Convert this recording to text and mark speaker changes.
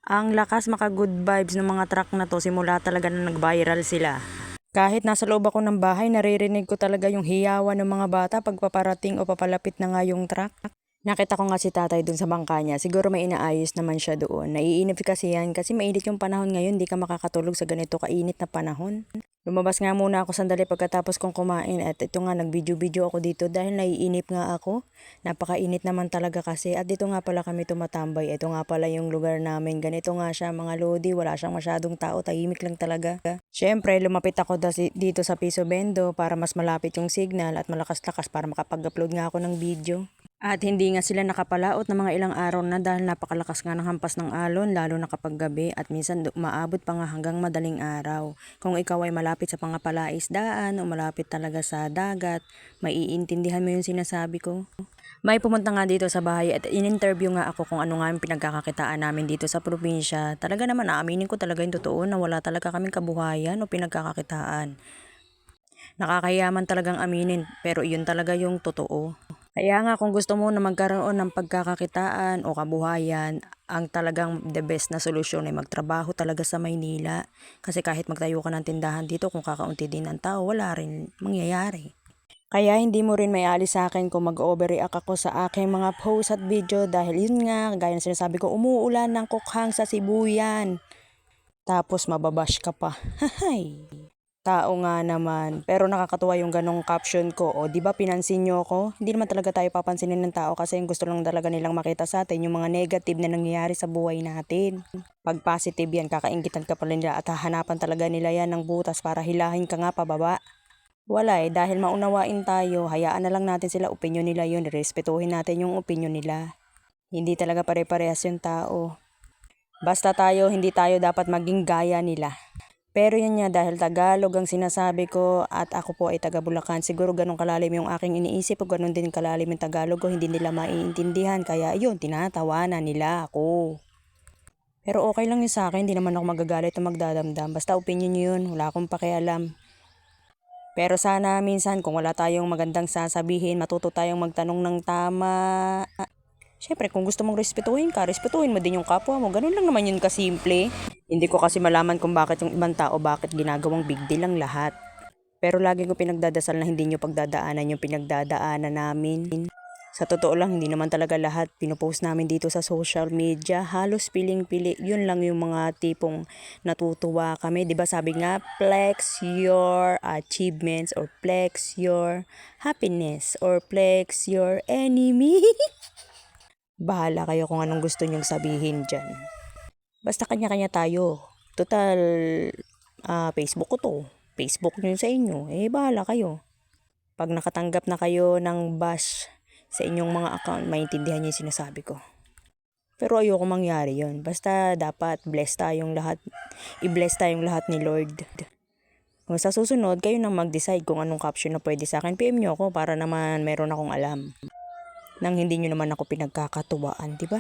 Speaker 1: Ang lakas maka-good vibes ng mga truck na to, simula talaga na nag-viral sila. Kahit nasa loob ako ng bahay, naririnig ko talaga yung hiyawan ng mga bata pag paparating o papalapit na nga yung truck. Nakita ko nga si tatay dun sa bangka niya. Siguro may inaayos naman siya doon. Naiinip kasi yan kasi mainit yung panahon ngayon. Di ka makakatulog sa ganito kainit na panahon. Lumabas nga muna ako sandali pagkatapos kong kumain at ito nga nag-video-video ako dito dahil naiinip nga ako. Napakainit naman talaga kasi at dito nga pala kami tumatambay. Ito nga pala yung lugar namin. Ganito nga siya mga lodi. Wala siyang masyadong tao. Tahimik lang talaga. Siyempre lumapit ako dito sa Piso Bendo para mas malapit yung signal at malakas-lakas para makapag-upload nga ako ng video. At hindi nga sila nakapalaot ng mga ilang araw na dahil napakalakas nga ng hampas ng alon lalo na kapag gabi at minsan maabot pa nga hanggang madaling araw. Kung ikaw ay malapit sa pangapalaisdaan o malapit talaga sa dagat, maiintindihan mo yung sinasabi ko. May pumunta nga dito sa bahay at in-interview nga ako kung ano nga yung pinagkakakitaan namin dito sa probinsya. Talaga naman aaminin ko talaga yung totoo na wala talaga kaming kabuhayan o pinagkakakitaan. Nakakayaman talagang aminin pero iyon talaga yung totoo. Kaya nga kung gusto mo na magkaroon ng pagkakakitaan o kabuhayan, ang talagang the best na solusyon ay magtrabaho talaga sa Maynila. Kasi kahit magtayo ka ng tindahan dito, kung kakaunti din ang tao, wala rin mangyayari. Kaya hindi mo rin may alis sa akin kung mag-overreact ako sa aking mga post at video dahil yun nga, gaya ng sinasabi ko, umuulan ng kukhang sa Sibuyan. Tapos mababash ka pa. Hay! Tao nga naman. Pero nakakatuwa yung ganong caption ko. O, di ba pinansin nyo ako? Hindi naman talaga tayo papansinin ng tao kasi yung gusto lang talaga nilang makita sa atin yung mga negative na nangyayari sa buhay natin. Pag positive yan, kakainggitan ka pala nila at hahanapan talaga nila yan ng butas para hilahin ka nga pababa. Wala dahil maunawain tayo, hayaan na lang natin sila, opinyon nila yun, respetuhin natin yung opinyon nila. Hindi talaga pare-parehas yung tao. Basta tayo, hindi tayo dapat maging gaya nila. Pero yun nga dahil Tagalog ang sinasabi ko at ako po ay taga Bulacan. Siguro ganun kalalim yung aking iniisip o ganun din kalalim yung Tagalog ko. Hindi nila maiintindihan kaya yun tinatawanan nila ako. Pero okay lang yun sa akin. Hindi naman ako magagalit o magdadamdam. Basta opinion nyo yun. Wala akong pakialam. Pero sana minsan kung wala tayong magandang sasabihin, matuto tayong magtanong ng tama. Siyempre, kung gusto mong respetuhin ka, respetuhin mo din yung kapwa mo. Ganun lang naman yun kasimple. Hindi ko kasi malaman kung bakit yung ibang tao, bakit ginagawang big deal lang lahat. Pero lagi ko pinagdadasal na hindi nyo pagdadaanan yung pinagdadaanan namin. Sa totoo lang, hindi naman talaga lahat pinupost namin dito sa social media. Halos piling-pili. Yun lang yung mga tipong natutuwa kami. Diba sabi nga, flex your achievements or flex your happiness or flex your enemy. Bahala kayo kung anong gusto nyong sabihin dyan. Basta kanya-kanya tayo. Total, Facebook ko to. Facebook nyo sa inyo. Bahala kayo. Pag nakatanggap na kayo ng bash sa inyong mga account, maintindihan nyo yung sinasabi ko. Pero ayoko mangyari yon. Basta dapat bless tayong lahat. I-bless tayong lahat ni Lord. Kung sa susunod, kayo nang mag-decide kung anong caption na pwede sa akin. PM nyo ako para naman meron akong alam. Nang hindi nyo naman ako pinagkakatuwaan, di ba?